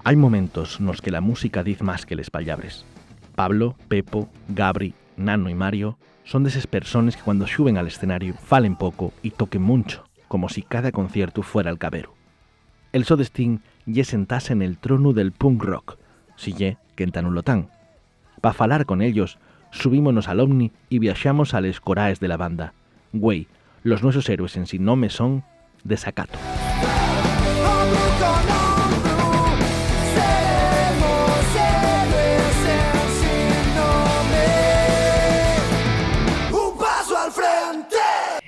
Hai momentos nos que la música diz máis que les pallabres. Pablo, Pepo, Gabri, Nano e Mario son deses personas que cuando xuben al escenario falen pouco e toquen mucho, como si cada concierto fuera el cabero. El so destín lle sentase en el trono del punk rock, si lle que entanulo tan. Pa falar con ellos, subímonos al Omni y viaxamos a les coraes de la banda. Güey, los nuestros héroes en Sin Nome son Desacato.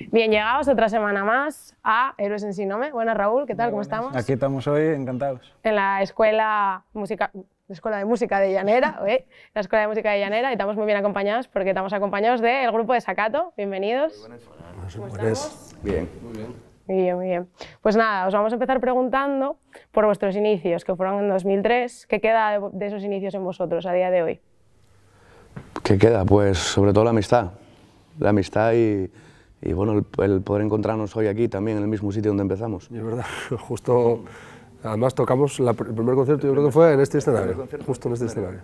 Bien, llegados otra semana más a Héroes en Sin Nome. Buenas, Raúl, ¿qué tal? ¿Cómo estamos? Aquí estamos hoy, encantados. En la Escuela de Música de Llanera, la Escuela de Música de Llanera, y estamos muy bien acompañados porque estamos acompañados del grupo Desacato. Bienvenidos. ¿Cómo estamos? Bien. Muy bien. Muy bien, muy bien. Pues nada, os vamos a empezar preguntando por vuestros inicios, que fueron en 2003. ¿Qué queda de esos inicios en vosotros a día de hoy? ¿Qué queda? Pues sobre todo la amistad. La amistad y bueno, el poder encontrarnos hoy aquí también en el mismo sitio donde empezamos. Y es verdad, justo, además tocamos el primer concierto, yo creo que fue en este escenario, justo en este escenario.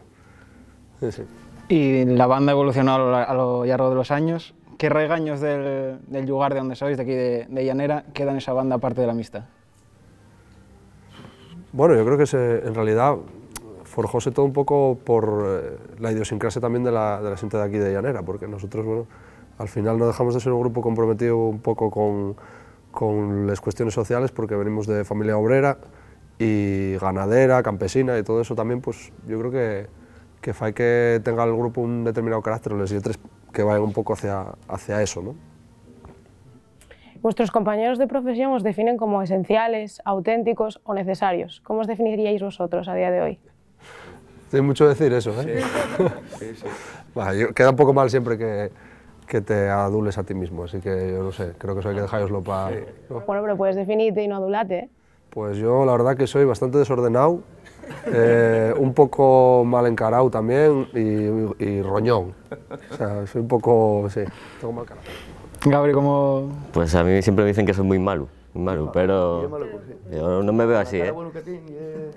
Sí, sí. Y la banda evolucionó a lo largo de los años. ¿Qué regaños del lugar de donde sois, de aquí de Llanera, quedan en esa banda aparte de la amistad? Bueno, yo creo que en realidad forjóse todo un poco por la idiosincrasia también de la gente de aquí de Llanera, porque nosotros, bueno, al final no dejamos de ser un grupo comprometido un poco con las cuestiones sociales, porque venimos de familia obrera y ganadera, campesina, y todo eso también, pues yo creo que fai que tenga el grupo un determinado carácter, les lletres que vayan un poco hacia eso, ¿no? Vuestros compañeros de profesión os definen como esenciales, auténticos o necesarios. ¿Cómo os definiríais vosotros a día de hoy? Tiene mucho decir eso, ¿eh? Sí. Bueno, queda un poco mal siempre que te adules a ti mismo, así que yo no sé, creo que eso hay que dejaroslo para... Sí. ¿No? Bueno, pero puedes definirte y no adularte, ¿eh? Pues yo la verdad que soy bastante desordenado, un poco mal encarado también y roñón. O sea, soy un poco, sí, tengo mal carácter. Gabri, ¿cómo...? Pues a mí siempre me dicen que soy muy malo, pero yo no me veo así, ¿eh?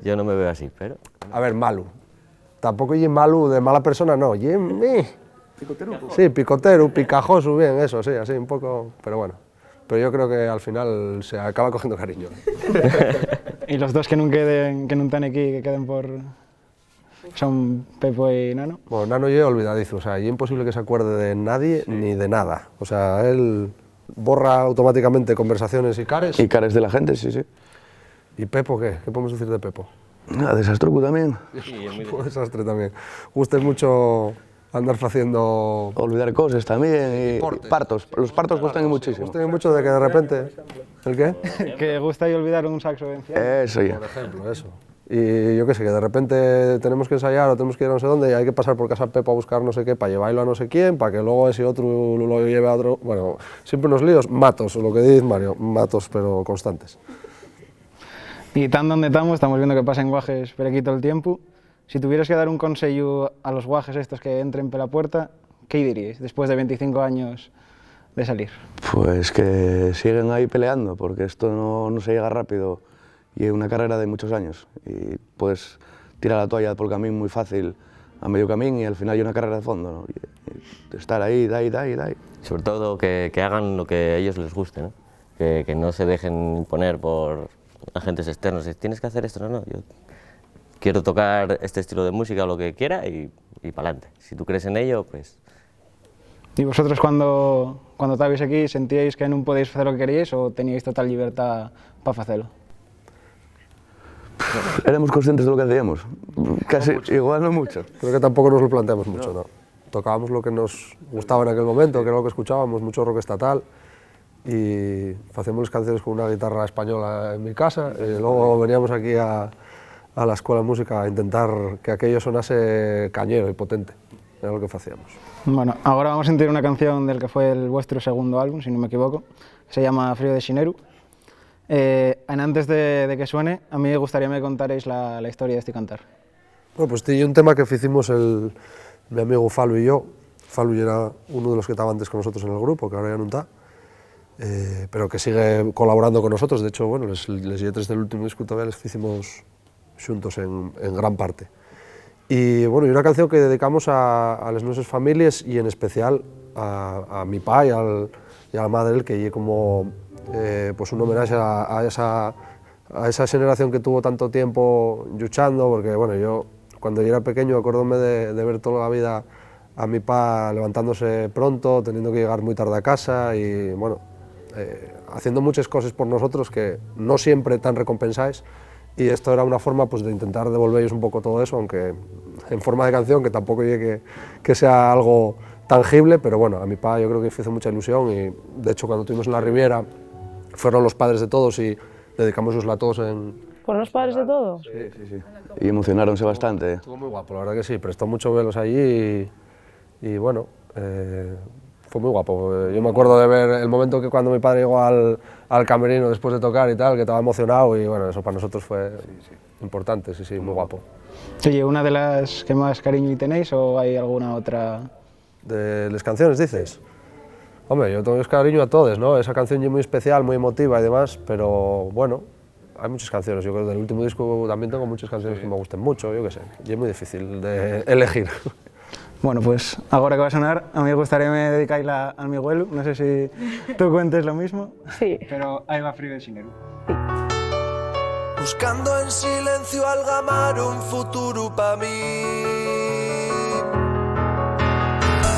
Yo no me veo así, pero... A ver, malo. Tampoco y malo de mala persona, no. Picotero. Sí, picotero, picajoso, bien, eso, sí, así un poco, pero bueno. Pero yo creo que al final se acaba cogiendo cariño. Y los dos que no están aquí, que queden por... son Pepo y Nano. Bueno, Nano y olvidadizo, o sea, es imposible que se acuerde de nadie ni de nada. O sea, él borra automáticamente conversaciones y cares. Y cares de la gente, sí, sí. ¿Y Pepo qué? ¿Qué podemos decir de Pepo? Desastroco también. Sí, Desastre también. Gusta mucho andar haciendo... Olvidar cosas también y partos. Los partos gustan muchísimo. Gustan mucho de que de repente... ¿El qué? Que gusta y olvidar un saxo vencido. Eso ya. Por ejemplo, eso. Y yo qué sé, que de repente tenemos que ensayar o tenemos que ir a no sé dónde y hay que pasar por casa de Pepo a buscar no sé qué para llevarlo a no sé quién, para que luego ese otro lo lleve a otro... Bueno, siempre unos líos, matos, lo que dice Mario, matos pero constantes. Y tan donde estamos viendo que pasan guajes por aquí todo el tiempo. Si tuvieras que dar un consejo a los guajes estos que entren por la puerta, ¿qué diríais después de 25 años de salir? Pues que siguen ahí peleando, porque esto no se llega rápido y es una carrera de muchos años. Y puedes tirar la toalla por el camino muy fácil a medio camino y al final hay una carrera de fondo, ¿no? Y estar ahí, da. Sobre todo que hagan lo que a ellos les guste, ¿no? Que no se dejen imponer por agentes externos. Tienes que hacer esto, no, yo quiero tocar este estilo de música, lo que quiera y para adelante. Si tú crees en ello, pues... ¿Y vosotros cuando estabais aquí sentíais que no podéis hacer lo que queríais o teníais total libertad para hacerlo? Éramos conscientes de lo que hacíamos, casi, igual no mucho. Creo que tampoco nos lo planteamos mucho, ¿no? Tocábamos lo que nos gustaba en aquel momento, que era lo que escuchábamos, mucho rock estatal, y hacíamos las canciones con una guitarra española en mi casa, y luego veníamos aquí a la escuela de música a intentar que aquello sonase cañero y potente, era lo que hacíamos. Bueno, ahora vamos a sentir una canción del que fue vuestro segundo álbum, si no me equivoco, se llama Frío de Xineru. Antes de que suene, a mí me gustaría que me contarais la historia de este cantar. Bueno, pues este es un tema que hicimos mi amigo Falu y yo. Falu era uno de los que estaba antes con nosotros en el grupo, que ahora ya no está, pero que sigue colaborando con nosotros. De hecho, bueno, les lletres del último disco todavía les hicimos xuntos en gran parte. Y bueno, y una canción que dedicamos a las nuestras familias y en especial a mi pa y a la madre, que es como pues un homenaje a esa generación que tuvo tanto tiempo luchando, porque bueno, yo cuando yo era pequeño acuérdome de ver toda la vida a mi pa levantándose pronto, teniendo que llegar muy tarde a casa y bueno, haciendo muchas cosas por nosotros que no siempre tan recompensáis, y esto era una forma pues de intentar devolveros un poco todo eso, aunque en forma de canción, que tampoco llegue que sea algo tangible, pero bueno, a mi pa yo creo que hizo mucha ilusión y de hecho cuando estuvimos en la Riviera fueron los padres de todos y dedicámosla a todos en... ¿Fueron los padres de todos? Sí. Y emocionáronse bastante. Estuvo muy guapo, la verdad que sí, prestó mucho velos allí y bueno, fue muy guapo. Yo me acuerdo de ver el momento que cuando mi padre llegó al camerino después de tocar y tal, que estaba emocionado y bueno, eso para nosotros fue importante, sí, muy guapo. Oye, ¿una de las que más cariño tenéis o hay alguna otra? ¿De las canciones dices? Hombre, yo tengo cariño a todas, ¿no? Esa canción es muy especial, muy emotiva y demás, pero bueno, hay muchas canciones. Yo creo que del último disco también tengo muchas canciones que me gusten mucho, yo qué sé, y es muy difícil de elegir. Bueno, pues ahora que va a sonar, a mí me gustaría me dedicarla al Miguel, no sé si tú cuentes lo mismo. Sí. Pero ahí va Frío de Xineru. Buscando en silencio algamar un futuro pa' mí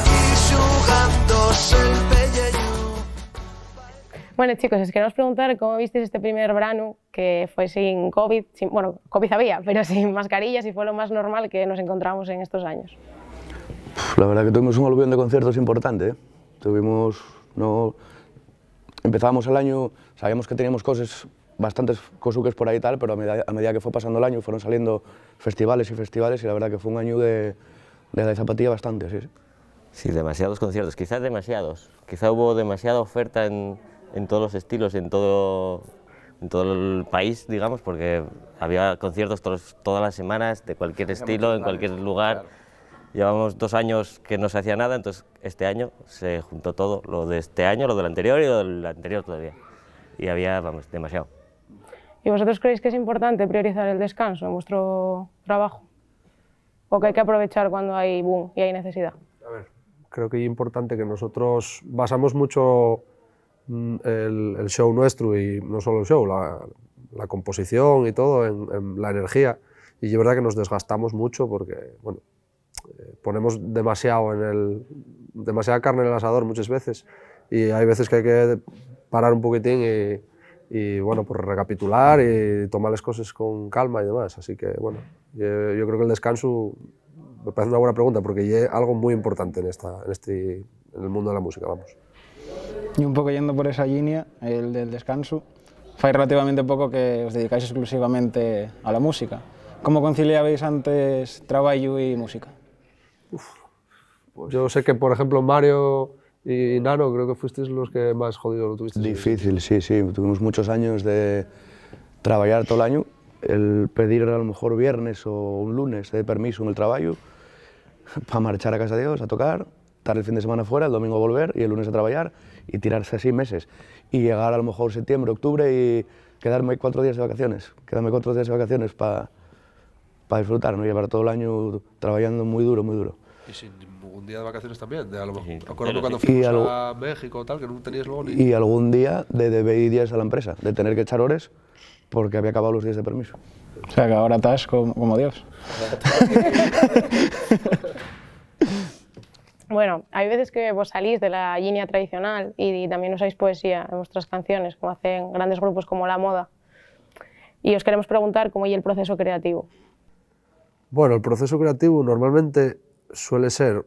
y xugándose el pelleño. Bueno, chicos, os queremos preguntar cómo visteis este primer verano, que fue sin COVID, bueno, COVID había, pero sin mascarillas, y fue lo más normal que nos encontramos en estos años. La verdad que tuvimos un aluvión de conciertos importante, ¿eh? Empezamos el año, sabíamos que teníamos bastantes cosuques por ahí y tal, pero a medida que fue pasando el año fueron saliendo festivales y la verdad que fue un año de la zapatilla bastante, sí. Sí, demasiados conciertos, quizás demasiados. Quizá hubo demasiada oferta en todos los estilos, en todo el país, digamos, porque había conciertos todas las semanas, de cualquier estilo, en cualquier lugar. Claro. Llevamos 2 años que no se hacía nada, entonces este año se juntó todo, lo de este año, lo del anterior y lo del anterior todavía. Y había, vamos, demasiado. ¿Y vosotros creéis que es importante priorizar el descanso en vuestro trabajo? ¿O que hay que aprovechar cuando hay boom y hay necesidad? A ver, creo que es importante que nosotros basamos mucho el show nuestro, y no solo el show, la composición y todo en la energía, y es verdad que nos desgastamos mucho porque, bueno, ponemos demasiada carne en el asador muchas veces, y hay veces que hay que parar un poquitín y bueno, pues recapitular y tomar las cosas con calma y demás, así que bueno, yo creo que el descanso me parece una buena pregunta porque es algo muy importante en el mundo de la música, vamos. Y un poco yendo por esa línea, el del descanso, fai relativamente poco que os dedicáis exclusivamente a la música. ¿Cómo conciliabais antes trabajo y música? Pues yo sé que, por ejemplo, Mario y Nano, creo que fuisteis los que más jodido lo tuvisteis. Difícil, sí. Tuvimos muchos años de trabajar todo el año, el pedir a lo mejor viernes o un lunes de permiso en el trabajo para marchar a casa de Dios, a tocar, estar el fin de semana fuera, el domingo volver y el lunes a trabajar y tirarse así meses. Y llegar a lo mejor septiembre, octubre y quedarme 4 días de vacaciones. Quedarme 4 días de vacaciones para disfrutar, ¿no? Llevar todo el año trabajando muy duro, muy duro. Y sin ningún día de vacaciones también, a lo mejor. Sí, acuérdame cuando fuimos a México tal, que no tenías luego ni... Y algún día de deber días a la empresa, de tener que echar horas porque había acabado los días de permiso. O sea que ahora estás como Dios. Bueno, hay veces que vos salís de la línea tradicional y también usáis poesía en vuestras canciones, como hacen grandes grupos como La Moda. Y os queremos preguntar cómo es el proceso creativo. Bueno, el proceso creativo normalmente suele ser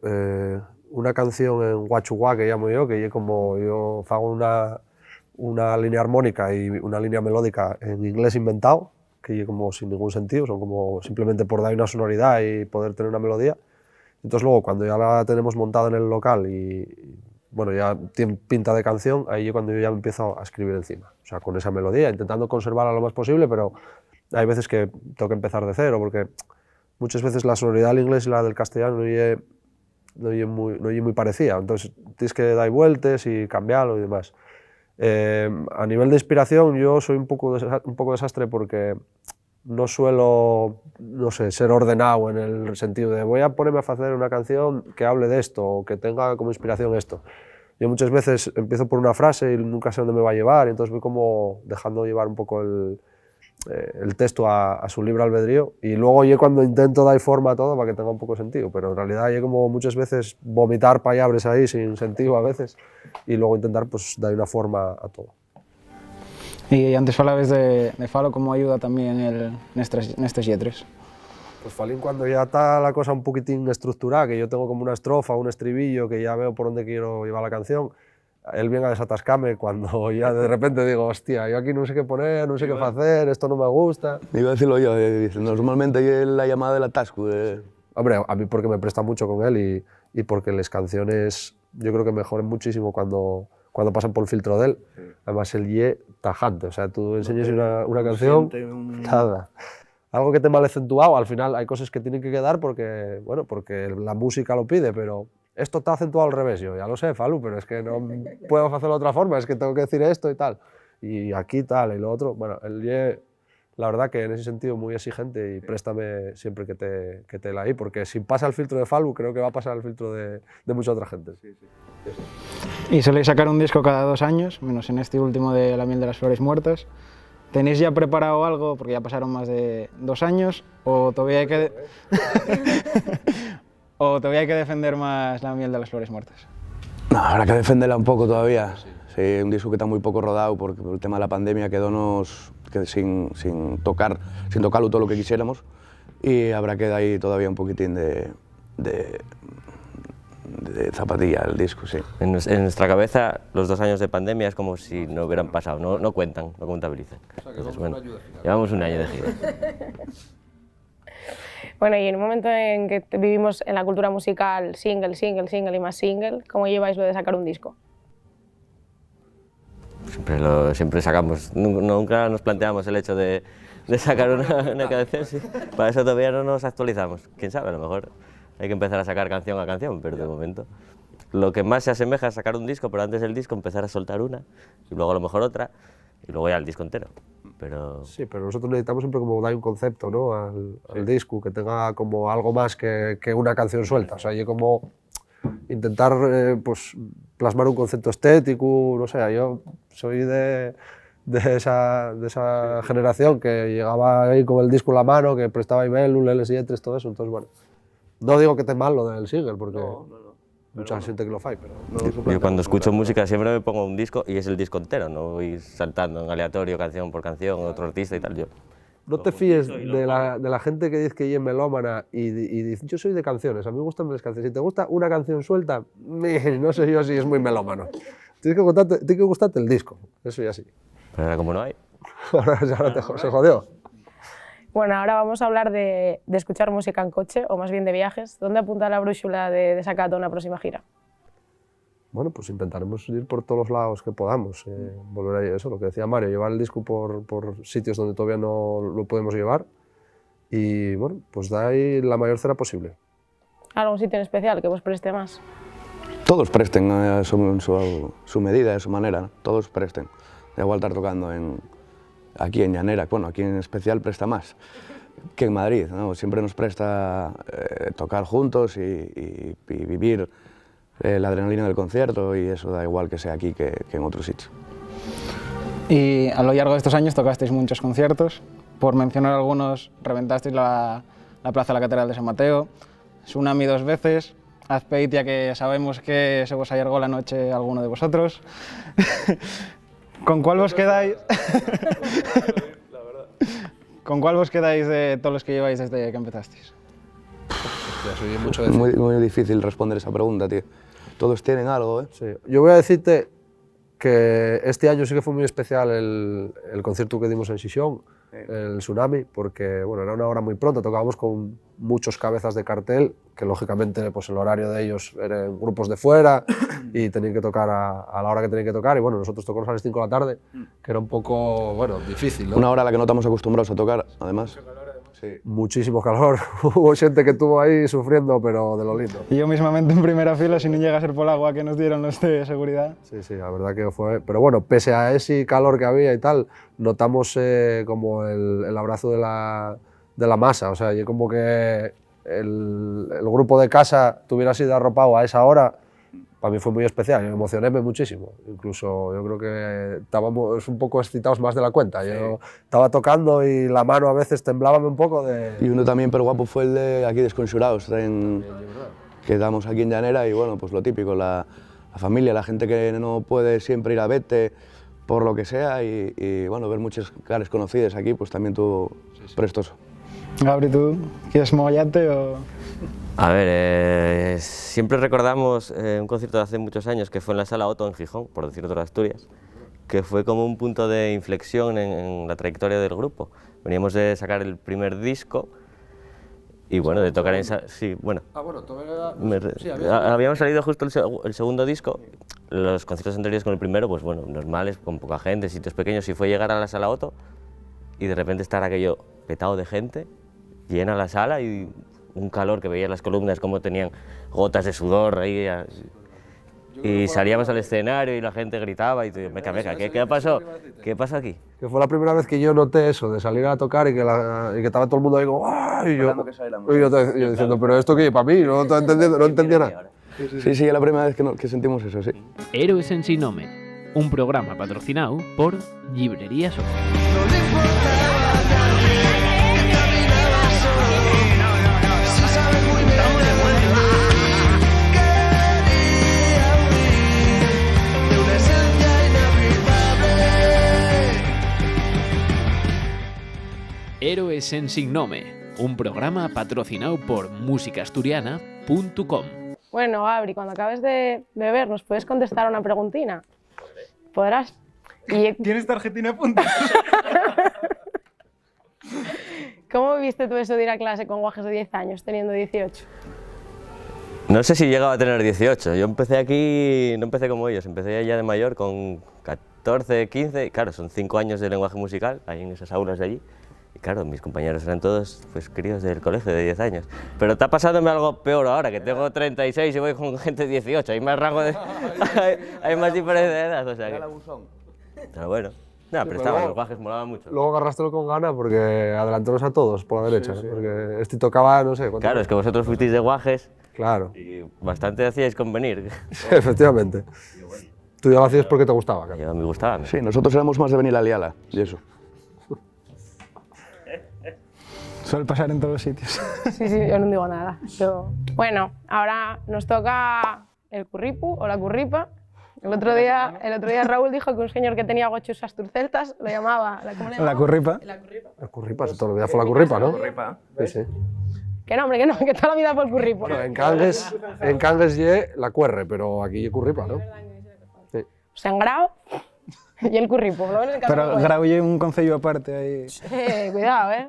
una canción en guachuguá, que llamo yo, que es como yo hago una línea armónica y una línea melódica en inglés inventado, que es como sin ningún sentido, son como simplemente por dar una sonoridad y poder tener una melodía. Entonces luego cuando ya la tenemos montada en el local y bueno, ya tiene pinta de canción, ahí es cuando yo ya empiezo a escribir encima, o sea, con esa melodía, intentando conservarla lo más posible, pero hay veces que tengo que empezar de cero, porque muchas veces la sonoridad del inglés y la del castellano no es muy parecida, entonces tienes que dar vueltas y cambiarlo y demás. A nivel de inspiración yo soy un poco desastre porque no suelo, no sé, ser ordenado en el sentido de voy a ponerme a hacer una canción que hable de esto o que tenga como inspiración esto. Yo muchas veces empiezo por una frase y nunca sé dónde me va a llevar, y entonces voy como dejando llevar un poco el texto a su libre albedrío, y luego yo cuando intento dar forma a todo para que tenga un poco de sentido, pero en realidad yo como muchas veces vomitar palabras ahí sin sentido a veces, y luego intentar pues dar una forma a todo. Y antes falabas de falo, como ayuda también nestes lletres? Pues falín cuando ya está la cosa un poquitín estructurada, que yo tengo como una estrofa, un estribillo, que ya veo por dónde quiero llevar la canción, él viene a desatascarme cuando ya de repente digo, hostia, yo aquí no sé qué poner, no sé qué hacer, esto no me gusta. Iba a decirlo yo, normalmente hay la llamada del atasco. Hombre, a mí porque me presta mucho con él y porque las canciones yo creo que mejoran muchísimo cuando pasan por el filtro de él. Además, el ye tajante, o sea, tú enseñas una canción, nada. Algo que te mal acentuado, al final hay cosas que tienen que quedar porque, bueno, porque la música lo pide, pero esto está acentuado al revés. Yo ya lo sé, Falu, pero es que no puedo hacerlo de otra forma, es que tengo que decir esto y tal. Y aquí tal y lo otro. Bueno, el ye, la verdad que en ese sentido muy exigente, y préstame siempre que te la di, porque si pasa el filtro de Falu, creo que va a pasar el filtro de mucha otra gente. Sí, sí. Y soléis sacar un disco cada 2 años, menos en este último de La miel de las flores muertas. ¿Tenéis ya preparado algo, porque ya pasaron más de 2 años, o todavía hay que, o todavía hay que defender más La miel de las flores muertas? No, habrá que defenderla un poco todavía. Sí, un disco que está muy poco rodado porque por el tema de la pandemia quedónos sin tocarlo todo lo que quisiéramos, y habrá que dar ahí todavía un poquitín de zapatilla al disco, sí. En nuestra cabeza, los 2 años de pandemia es como si no hubieran pasado, no cuentan, no contabilizan. O sea, que Entonces, llevamos bueno, un año de gira. llevamos un año de gira. Bueno, y en un momento en que vivimos en la cultura musical single, single, single y más single, ¿cómo lleváis lo de sacar un disco? Siempre sacamos, nunca nos planteamos el hecho de sacar una canción, sí. Para eso todavía no nos actualizamos. Quién sabe, a lo mejor hay que empezar a sacar canción a canción, pero de momento lo que más se asemeja es sacar un disco, pero antes del disco empezar a soltar una, y luego a lo mejor otra, y luego ya el disco entero. Pero... Sí, pero nosotros necesitamos siempre como dar un concepto, ¿no? al disco, que tenga como algo más que una canción suelta. O sea, yo como intentar pues, plasmar un concepto estético, no sé, yo soy de esa generación que llegaba ahí con el disco en la mano, que prestaba email, LS3, todo eso, entonces bueno. No digo que esté mal lo del single, porque mucha gente que lo fai, pero yo cuando escucho música siempre me pongo un disco y es el disco entero, no voy saltando en aleatorio canción por canción, otro artista y tal. Yo no te fíes de la gente que dice que es melómana y dice, yo soy de canciones, a mí me gustan las canciones. Si te gusta una canción suelta, no sé yo si es muy melómano. Tiene que gustarte el disco, eso ya sí. Pero ahora como no hay. Ahora se jodió. Bueno, ahora vamos a hablar de escuchar música en coche, o más bien de viajes. ¿Dónde apunta la brújula de Desacato una próxima gira? Bueno, pues intentaremos ir por todos los lados que podamos. Volver a eso, lo que decía Mario, llevar el disco por sitios donde todavía no lo podemos llevar, y bueno, pues da ahí la mayor cera posible. ¿Algún sitio en especial que vos preste más? Todos presten a su medida, a su manera, ¿no? Todos presten. Da igual estar tocando aquí en Llanera, bueno, aquí en especial presta más que en Madrid, ¿no? Siempre nos presta tocar juntos y vivir la adrenalina del concierto, y eso da igual que sea aquí que en otro sitio. Y a lo largo de estos años tocasteis muchos conciertos. Por mencionar algunos, reventasteis la Plaza de la Catedral de San Mateo, Tsunami 2 veces, Azpeitia, que sabemos que se vos allargó la noche a alguno de vosotros. ¿Con cuál vos quedáis? ¿Con cuál vos quedáis de todos los que lleváis desde que empezasteis? Muy difícil responder esa pregunta, tío. Todos tienen algo, ¿eh? Sí. Yo voy a decirte que este año sí que fue muy especial el concierto que dimos en Xixón, el Tsunami, porque bueno, era una hora muy pronta, tocábamos con muchos cabezas de cartel, que lógicamente pues, el horario de ellos eran grupos de fuera y tenían que tocar a la hora que tenían que tocar, y bueno, nosotros tocamos a las 5 de la tarde, que era un poco, bueno, difícil, ¿no? Una hora a la que no estamos acostumbrados a tocar, además. muchísimo calor. Hubo xente que estuvo ahí sufriendo, pero de lo lindo. Y yo mismamente en primera fila, si no llega a ser por el agua que nos dieron los de seguridad. Sí, la verdad que fue... Pero bueno, pese a ese calor que había y tal, notamos como el abrazo de la masa. O sea, yo como que el grupo de casa tuviera sido arropado a esa hora, para mí fue muy especial, yo me emocioné muchísimo. Incluso yo creo que estábamos un poco excitados más de la cuenta. Yo estaba tocando y la mano a veces temblábame un poco de... Y uno también pero guapo fue el de aquí Desconxurados, que damos aquí en Llanera y bueno, pues lo típico, la familia, la gente que no puede siempre ir a vete por lo que sea y bueno, ver muchas caras conocidas aquí, pues también tuvo prestoso. Gabri, ¿tú quieres mollarte o...? A ver, siempre recordamos un concierto de hace muchos años que fue en la Sala Otto en Gijón, por decir otro de Asturias, que fue como un punto de inflexión en la trayectoria del grupo. Veníamos de sacar el primer disco y bueno, de tocar en... Sí, bueno. Habíamos salido justo el segundo disco, los conciertos anteriores con el primero, pues bueno, normales, con poca gente, sitios pequeños, y fue llegar a la Sala Otto y de repente estar aquello petado de gente, llena la sala y un calor que veías las columnas como tenían gotas de sudor ahí y salíamos al escenario y la gente gritaba y tú, meca, ¿qué pasó? ¿Qué pasa aquí? Que fue la primera vez que yo noté eso, de salir a tocar y que estaba todo el mundo ahí como ¡ah! Y yo diciendo, pero esto qué, para mí, no entendía nada. Sí, es la primera vez que sentimos eso, sí. Héroes en Sin Nome, un programa patrocinado por Llibrería Soto. Héroes en Sin Nome, un programa patrocinado por musicasturiana.com. Bueno, Gabri, cuando acabes de beber, ¿nos puedes contestar a una preguntina? ¿Podrás? ¿Tienes tarjetina de puntos? ¿Cómo viviste tú eso de ir a clase con guajes de 10 años, teniendo 18? No sé si llegaba a tener 18, yo empecé aquí, no empecé como ellos, empecé ya de mayor con 14, 15, claro, son 5 años de lenguaje musical, ahí en esas aulas de allí. Y claro, mis compañeros eran todos pues, críos del colegio de 10 años. Pero está pasándome algo peor ahora, que tengo 36 y voy con gente de 18. Hay más rango de... hay más diferencia de edad, o sea que... Pero bueno, no, pero estaban, los guajes molaban mucho. Luego agarrástelo con gana porque adelantaros a todos por la derecha, sí. Porque este tocaba, no sé... Claro, es que vosotros fuisteis de guajes. Claro. Y bastante hacíais convenir. Sí, efectivamente. Tú ya lo hacías porque te gustaba. Claro. Yo me gustaba. ¿No? Sí, nosotros éramos más de venir a liala y eso. Suele pasar en todos los sitios. Sí, yo no digo nada. Bueno, ahora nos toca el curripu o la curripa. El otro día Raúl dijo que un señor que tenía gochos asturceltas lo llamaba... ¿Cómo le llamaba? La curripa. La curripa, toda la vida fue la curripa, ¿no? Sí. Que no, hombre, que no, que toda la vida fue el curripo. Bueno, en Cangues ye la cuerre, pero aquí ye curripa, ¿no? Sí. O sea, en Grau y el curripo. Pero Grau ye un concello aparte ahí. Cuidado, ¿eh?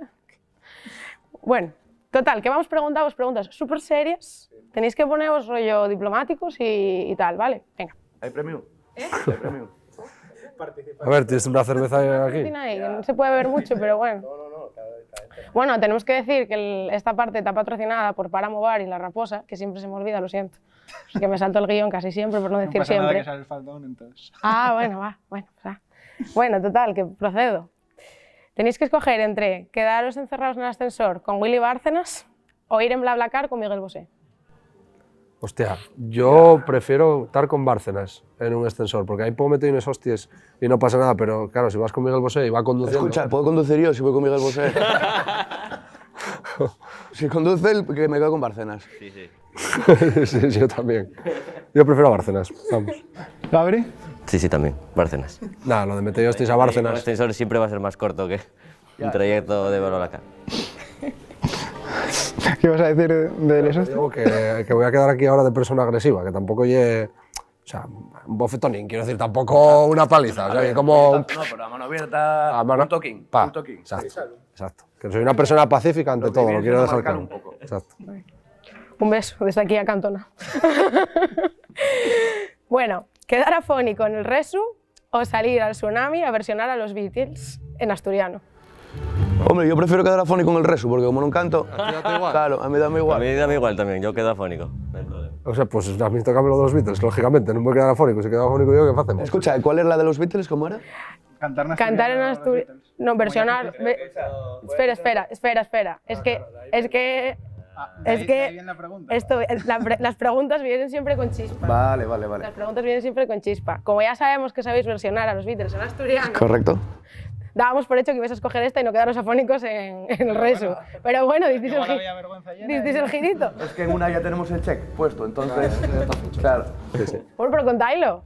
Bueno, total, que vamos preguntaros preguntas súper serias. Tenéis que poneros rollo diplomáticos y tal, ¿vale? Venga. ¿Hay premio? ¿Hay premio? A ver, ¿tienes una cerveza aquí? No se puede beber mucho, pero bueno. Bueno, tenemos que decir que esta parte está patrocinada por Páramo Bar y La Raposa, que siempre se me olvida, lo siento. Es que me salto el guión casi siempre, por no decir pasa siempre. Nada que sale el faldón, entonces. Bueno, total, que procedo. Tenéis que escoger entre quedaros encerrados en el ascensor con Willy Bárcenas o ir en BlaBlaCar con Miguel Bosé. Hostia, yo prefiero estar con Bárcenas en un ascensor, porque ahí puedo meter unos hostias y no pasa nada, pero claro, si vas con Miguel Bosé y va conduciendo... Escucha, ¿puedo conducir yo si voy con Miguel Bosé? Si conduce él, que me quedo con Bárcenas. Sí, yo también. Yo prefiero a Bárcenas, vamos. ¿Gabri? Sí, también, Bárcenas. Nada, lo de meter hostias a Bárcenas... El ascensor siempre va a ser más corto que un trayecto de BlaBlaCar. ¿Qué vas a decir de eso? Digo que voy a quedar aquí ahora de persona agresiva, que tampoco ye... O sea, un bofetonín, quiero decir, tampoco una paliza. O sea, que como... No, pero a mano abierta, un toquín. Pa, un toquín. Exacto. Que soy una persona pacífica ante todo, lo quiero dejar claro. Exacto. Un beso desde aquí a Cantona. Bueno, quedar afónico en el Resu o salir al Tsunami a versionar a los Beatles en asturiano. Hombre, yo prefiero quedar afónico en el resto, porque como no canto, claro, a mí dame A igual. mí dame igual también, yo quedo afónico. No hay problema. O sea, pues a mí tocame lo de los Beatles, lógicamente, no me voy a quedar afónico. Si quedo afónico yo, ¿qué hacemos? Escucha, ¿cuál es la de los Beatles? ¿Cómo era? Cantar en Asturias. No, versionar. Espera. Es que las preguntas vienen siempre con chispa. Vale. Las preguntas vienen siempre con chispa. Como ya sabemos que sabéis versionar a los Beatles en asturiano, Correcto. dábamos por hecho que ibais a escoger esta y no quedaros afónicos en el resu. Pero bueno, disteis el girito. Es que en una ya tenemos el check puesto, entonces, claro. Bueno, pero contáislo.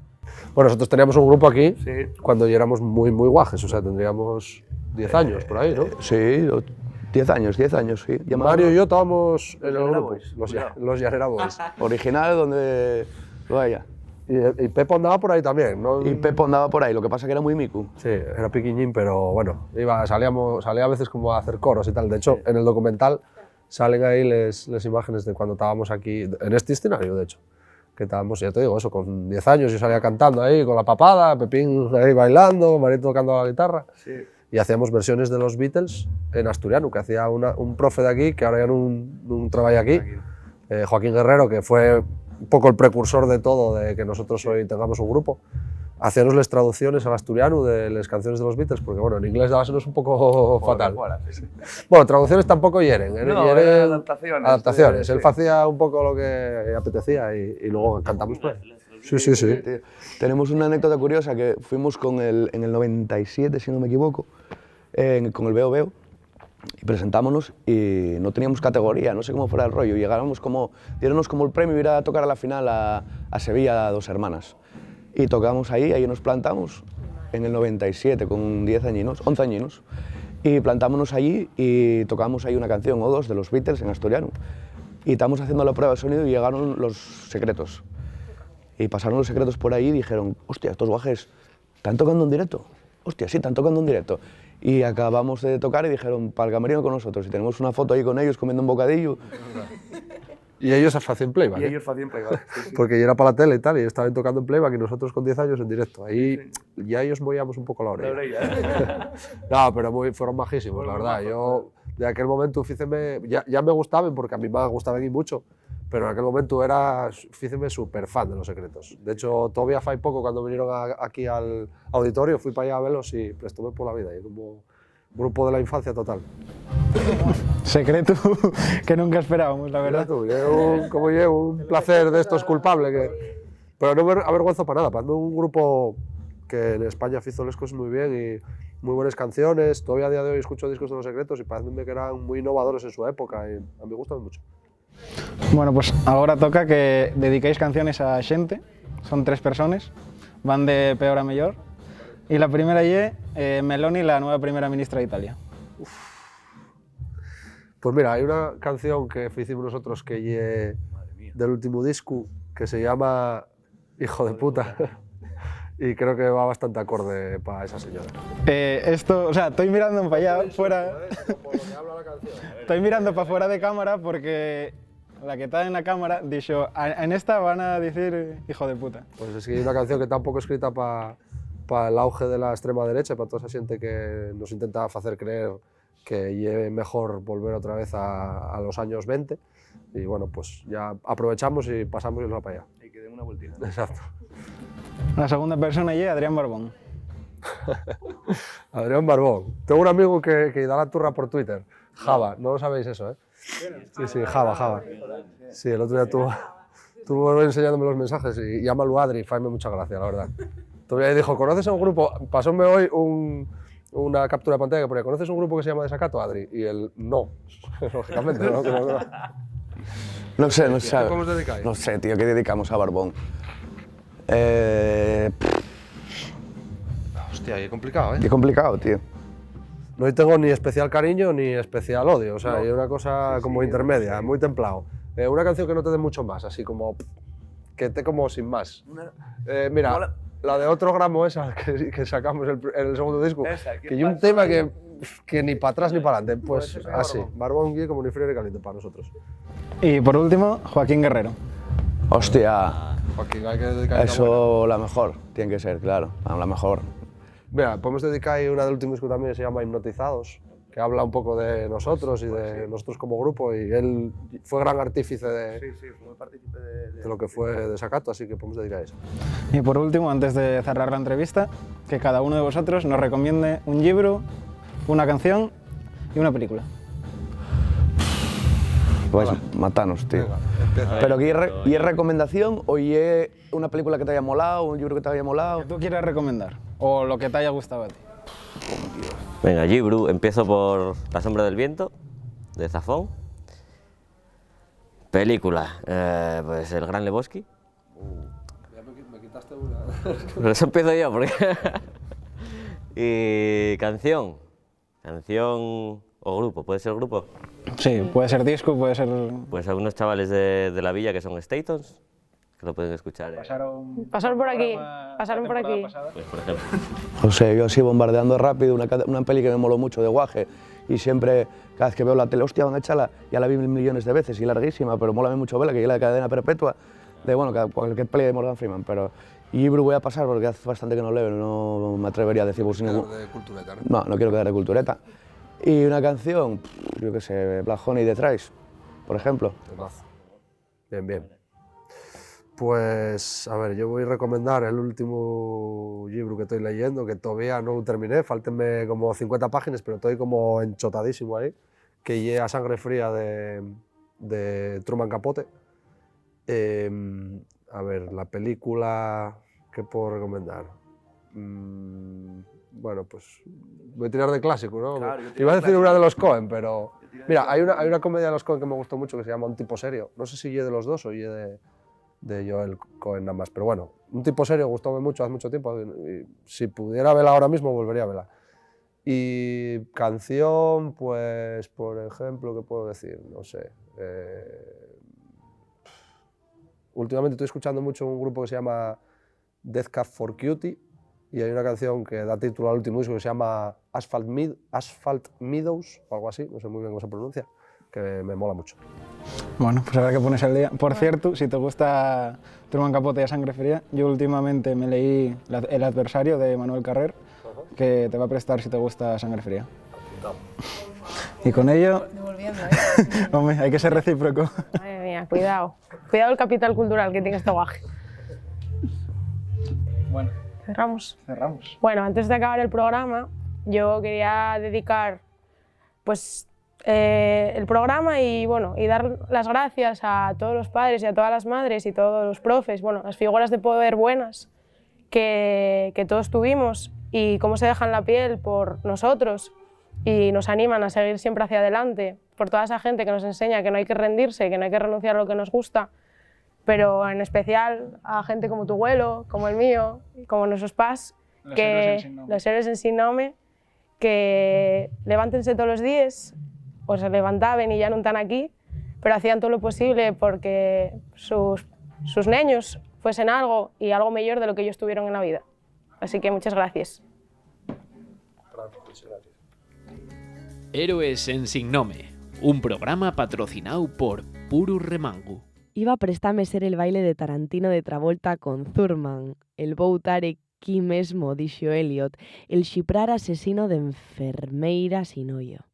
Bueno, nosotros teníamos un grupo aquí Sí. cuando ya éramos muy guajes, o sea, tendríamos 10 años por ahí, ¿no? Sí, 10 años, sí. Mario y yo estábamos en el Llanera grupo, Boys. los Llanera Boys. Original donde lo haya. Y Pepo andaba por ahí también, ¿no? Y Pepo andaba por ahí, lo que pasa que era muy micu. Sí, era piquiñín, pero bueno, salía a veces como a hacer coros y tal. De hecho, en el documental salen ahí las imágenes de cuando estábamos aquí, en este escenario, de hecho. Que estábamos, ya te digo, eso, con 10 años yo salía cantando ahí con la papada, Pepín ahí bailando, Marito tocando la guitarra. Sí. Y hacíamos versiones de los Beatles en asturiano, que hacía un profe de aquí, que ahora ya no trabaja aquí, Joaquín Guerrero, que fue un poco el precursor de todo, de que nosotros hoy tengamos un grupo. Hacíamos las traducciones al asturiano de las canciones de los Beatles, porque bueno, en inglés dábasenos un poco fatal. Bueno, traducciones tampoco hieren, hieren adaptaciones. Él hacía un poco lo que apetecía y luego cantamos pues. Sí. Tío. Tenemos una anécdota curiosa que fuimos en el 97, si no me equivoco, con el Veo Veo, y presentámonos y no teníamos categoría, no sé cómo fuera el rollo, y llegábamos diéronos como el premio ir a tocar a la final a Sevilla, a Dos Hermanas. Y tocamos ahí nos plantamos en el 97 con 11 añinos, y plantámonos allí y tocamos ahí una canción o dos de los Beatles en asturiano. Y estábamos haciendo la prueba de sonido y llegaron los Secretos. Y pasaron los Secretos por ahí y dijeron, hostia, estos guajes están tocando en directo. Hostia, sí, están tocando en directo. Y acabamos de tocar y dijeron, para el camerino con nosotros. Y tenemos una foto ahí con ellos comiendo un bocadillo. Y ellos hacían playback. Y ellos hacían playback. Sí. Porque yo era para la tele y tal, y estaban tocando en playback y nosotros con 10 años en directo. Ahí ya ellos movíamos un poco la oreja. No, pero fueron majísimos, la verdad. Yo de aquel momento ya me gustaban porque a mí me gustaban y mucho, pero en aquel momento fíjeme súper fan de Los Secretos. De hecho, todavía fue poco cuando vinieron aquí al auditorio, fui para allá a verlos y prestóme por la vida. Y como grupo de la infancia total. Secreto que nunca esperábamos, la verdad. Un placer de estos culpable, pero no me avergüenzo para nada. Para mí un grupo que en España hizo las cosas muy bien y muy buenas canciones. Todavía a día de hoy escucho discos de Los Secretos y parece que eran muy innovadores en su época y a mí me gustan mucho. Bueno, pues ahora toca que dediquéis canciones a xente, son 3 personas, van de peor a mellor, y la primera es Meloni, la nueva primera ministra de Italia. Pues mira, hay una canción que hicimos nosotros que del último disco que se llama Hijo de puta y creo que va bastante acorde para esa señora. Estoy mirando para allá, fuera. Estoy mirando para fuera de cámara porque la que está en la cámara dijo, en esta van a decir hijo de puta. Pues es que hay una canción que está un poco escrita para el auge de la extrema derecha, para toda esa gente que nos intenta hacer creer que es mejor volver otra vez a los años 20 y bueno, pues ya aprovechamos y pasamos y nos va para allá. Y que den una vueltita. Exacto. La segunda persona es Adrián Barbón. Adrián Barbón. Tengo un amigo que da la turra por Twitter, Java, no lo sabéis eso, ¿eh? Sí, Java. Sí, el otro día estuvo enseñándome los mensajes y llámalo Adri, fáime mucha gracia, la verdad. Todavía dijo, ¿conoces a un grupo? Pasóme hoy una captura de pantalla que ponía, ¿conoces un grupo que se llama Desacato, Adri? Y él, no, lógicamente, no. No sé. ¿Qué podemos dedicar? No sé, tío, ¿qué dedicamos a Barbón? Hostia, qué complicado, ¿eh? Qué complicado, tío. No tengo ni especial cariño ni especial odio, o sea, es una cosa como intermedia, muy templado. Una canción que no te dé mucho más, así como que esté como sin más. Mira, la de Otro Gramo esa que sacamos en el segundo disco, que hay un tema que ni para atrás ni para adelante, pues así, Barbón y como ni frío ni caliente para nosotros. Y por último, Joaquín Guerrero. Hostia, Joaquín, hay que dedicar eso la mejor, tiene que ser, claro, la mejor. Mira, podemos dedicar una del último disco también, se llama Hipnotizados, que habla un poco de nosotros y de nosotros como grupo, y él fue gran artífice de lo que fue Desacato, así que podemos dedicar a eso. Y por último, antes de cerrar la entrevista, que cada uno de vosotros nos recomiende un libro, una canción y una película. Pues matanos, tío. Venga, Pero ¿y es recomendación o y es una película que te haya molado, un libro que te haya molado? ¿Qué tú quieres recomendar? O lo que te haya gustado a ti. Venga, Gibru, empiezo por La sombra del viento, de Zafón. Película, pues El gran Lebowski. Ya me quitaste una. Pero eso empiezo yo, porque... Y canción o grupo, ¿puede ser grupo? Sí, puede ser disco, puede ser... Pues algunos chavales de la villa que son Statons, que lo pueden escuchar. Pasaron por aquí, pasaron por aquí. Pues, por ejemplo. O sea, yo así bombardeando rápido, una peli que me moló mucho de Guaje, y siempre, cada vez que veo la tele, hostia, van a echarla, ya la vi millones de veces y larguísima, pero mola mucho verla, que es la de Cadena Perpetua, de bueno, cualquier peli de Morgan Freeman, pero... Y Ibru voy a pasar porque hace bastante que no leo, no me atrevería a decir por si no... De cultureta, ¿no? No, no quiero quedar de cultureta. Y una canción, yo qué sé, Black Honey de Thrice, por ejemplo. Bien, bien. Pues, a ver, yo voy a recomendar el último libro que estoy leyendo, que todavía no lo terminé, faltenme como 50 páginas, pero estoy como enchotadísimo ahí, que es A sangre fría de Truman Capote. A ver, la película que puedo recomendar. Bueno, pues voy a tirar de clásico, ¿no? Claro, iba a decir una de los Coen, pero... Mira, hay una comedia de los Coen que me gustó mucho que se llama Un tipo serio. No sé si es de los dos o es de Joel Coen nada más, pero bueno, Un tipo serio gustó mucho hace mucho tiempo, y si pudiera verla ahora mismo volvería a verla. Y canción, pues, por ejemplo, ¿qué puedo decir? No sé. Últimamente estoy escuchando mucho un grupo que se llama Death Cab for Cutie, y hay una canción que da título al último disco que se llama Asphalt Meadows, o algo así, no sé muy bien cómo se pronuncia, que me mola mucho. Bueno, pues habrá que ponerse al día. Por cierto, si te gusta Truman Capote y A sangre fría, yo últimamente me leí El adversario de Manuel Carrer, que te va a prestar si te gusta A sangre fría. Y con ello... Devolviendo, Hombre, hay que ser recíproco. Madre mía, cuidado. Cuidado el capital cultural que tiene este guaje. Bueno, ¿Cerramos? cerramos. Bueno, antes de acabar el programa, yo quería dedicar pues, el programa y, bueno, y dar las gracias a todos los padres y a todas las madres y todos los profes, bueno, las figuras de poder buenas que todos tuvimos y cómo se dejan la piel por nosotros y nos animan a seguir siempre hacia adelante, por toda esa gente que nos enseña que no hay que rendirse, que no hay que renunciar a lo que nos gusta, pero en especial a gente como tu abuelo, como el mío, como nuestros pas, los héroes en sin nombre, que levántense todos los días, o se levantaban y ya no están aquí, pero hacían todo lo posible porque sus niños fuesen algo y algo mejor de lo que ellos tuvieron en la vida. Así que muchas gracias. Héroes en sin nome, un programa patrocinado por Puru Remangu. Iba a prestarme ser el baile de Tarantino de Travolta con Thurman, el boutare aquí mesmo, dixo Elliot, el xiprar asesino de enfermeira sin ollo.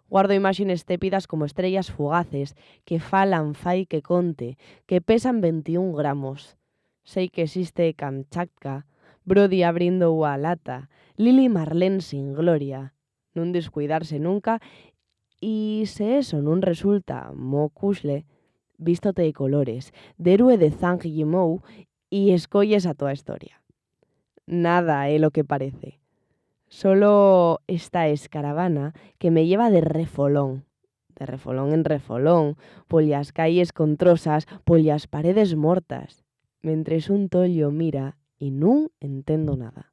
Guardo imaxes tépidas como estrellas fugaces, que falan fai que conte, que pesan 21 gramos. Sei que existe Kamchatka, Brody abrindo a lata, Lili Marlene sin gloria, nun descuidarse nunca, y se eso nun resulta mocuxle, vístote de colores, de héroe de Zhang Yimou y escolles a toda historia. Nada es lo que parece. Solo esta escaravana que me lleva de refolón en refolón, pollas calles controsas, pollas paredes mortas, mientras un tollo mira y no entendo nada.